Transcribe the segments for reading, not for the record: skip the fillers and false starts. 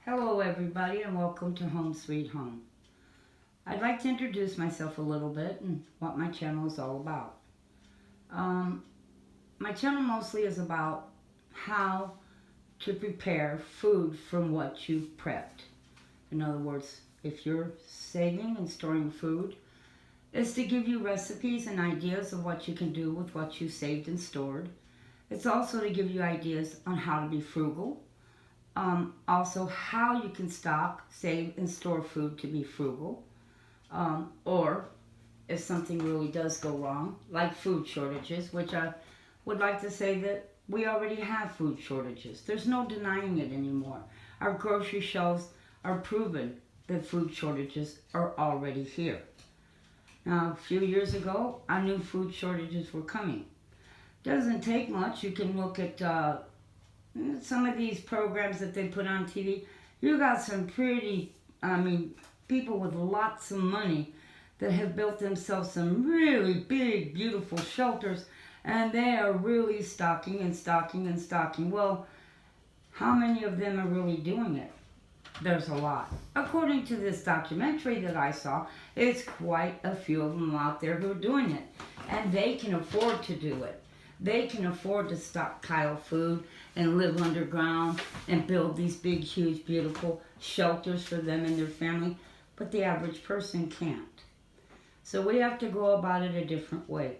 Hello, everybody, and welcome to Home Sweet Home. I'd like to introduce myself a little bit and what my channel is all about. Um, my channel mostly is about how to prepare food from what you've prepped. In other words, if you're saving and storing food, it's to give you recipes and ideas of what you can do with what you saved and stored. It's also to give you ideas on how to be frugal. Also, how you can stock, save, and store food to be frugal. Or if something really does go wrong, like food shortages, which I would like to say that we already have food shortages. There's no denying it anymore. Our grocery shelves are proven that food shortages are already here. Now, a few years ago, I knew food shortages were coming. Doesn't take much. You can look at some of these programs that they put on TV. You got some pretty, people with lots of money that have built themselves some really big, beautiful shelters, and they are really stocking and stocking and stocking. Well, how many of them are really doing it? There's a lot. According to this documentary that I saw, it's quite a few of them out there who are doing it, and they can afford to do it. They can afford to stockpile food and live underground and build these big, huge, beautiful shelters for them and their family, but the average person can't. So we have to go about it a different way.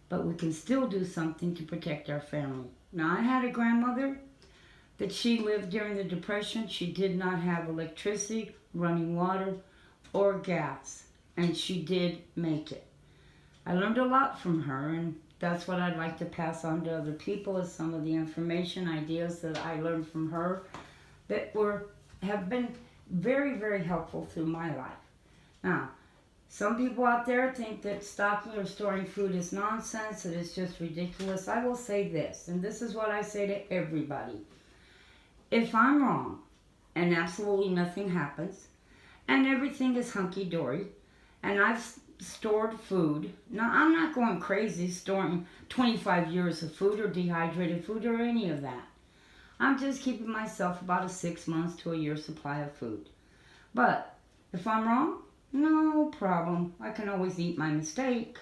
But we can still do something to protect our family. Now, I had a grandmother that she lived during the Depression. She did not have electricity, running water, or gas, and she did make it. I learned a lot from her, and that's what I'd like to pass on to other people is some of the information, ideas that I learned from her that have been very, very helpful through my life. Now, some people out there think that stocking or storing food is nonsense, that it's just ridiculous. I will say this, and this is what I say to everybody. If I'm wrong and absolutely nothing happens and everything is hunky-dory and I've stored food. Now, I'm not going crazy storing 25 years of food or dehydrated food or any of that. I'm just keeping myself about a 6 months to a year supply of food. But if I'm wrong, no problem. I can always eat my mistake.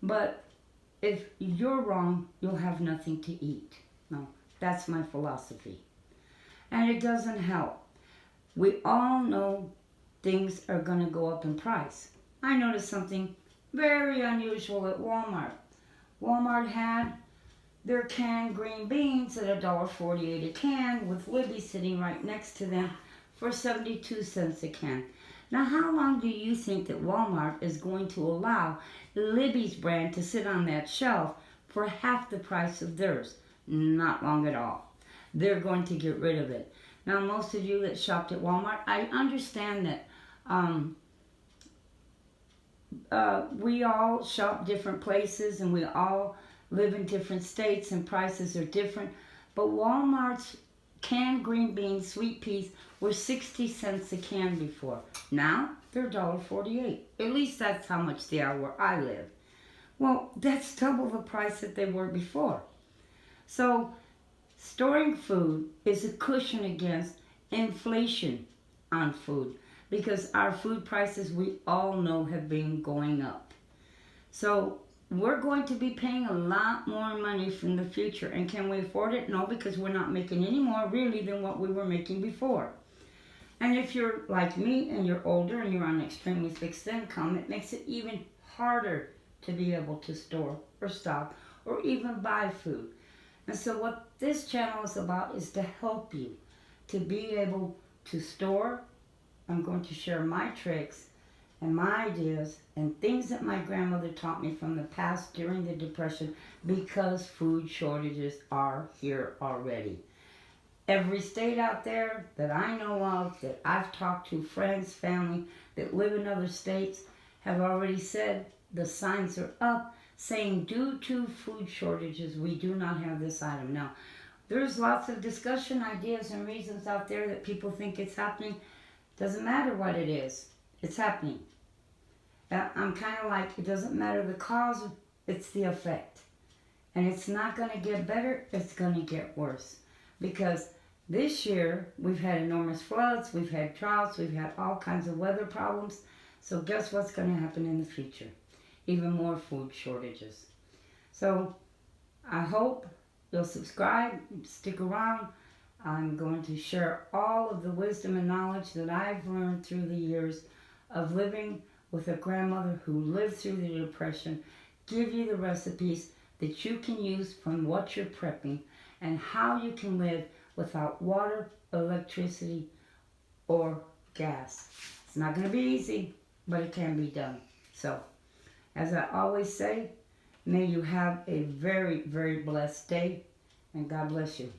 But if you're wrong, you'll have nothing to eat. No, that's my philosophy. And it doesn't help. We all know things are going to go up in price. I noticed something very unusual at Walmart. Walmart had their canned green beans at $1.48 a can with Libby sitting right next to them for 72 cents a can. Now, how long do you think that Walmart is going to allow Libby's brand to sit on that shelf for half the price of theirs? Not long at all. They're going to get rid of it. Now, most of you that shopped at Walmart, I understand that we all shop different places and we all live in different states and prices are different. But Walmart's canned green beans, sweet peas, were 60 cents a can before. Now they're $1.48. At least that's how much they are where I live. Well, that's double the price that they were before. So storing food is a cushion against inflation on food, because our food prices, we all know, have been going up. So we're going to be paying a lot more money from the future. And can we afford it? No, because we're not making any more really than what we were making before. And if you're like me and you're older and you're on extremely fixed income, it makes it even harder to be able to store or stock or even buy food. And so what this channel is about is to help you to be able to store. I'm going to share my tricks and my ideas and things that my grandmother taught me from the past during the Depression, because food shortages are here already. Every state out there that I know of, that I've talked to, friends, family that live in other states, have already said the signs are up saying due to food shortages, we do not have this item. Now, there's lots of discussion, ideas, and reasons out there that people think it's happening. Doesn't matter what it is. It's happening. I'm kind of like, it doesn't matter the cause, it's the effect. And it's not going to get better, it's going to get worse. Because This year, we've had enormous floods, we've had droughts, we've had all kinds of weather problems. So guess what's going to happen in the future? Even more food shortages. So I hope you'll subscribe, stick around. I'm going to share all of the wisdom and knowledge that I've learned through the years of living with a grandmother who lived through the Depression, give you the recipes that you can use from what you're prepping and how you can live without water, electricity, or gas. It's not going to be easy, but it can be done. So, as I always say, may you have a very, very blessed day, and God bless you.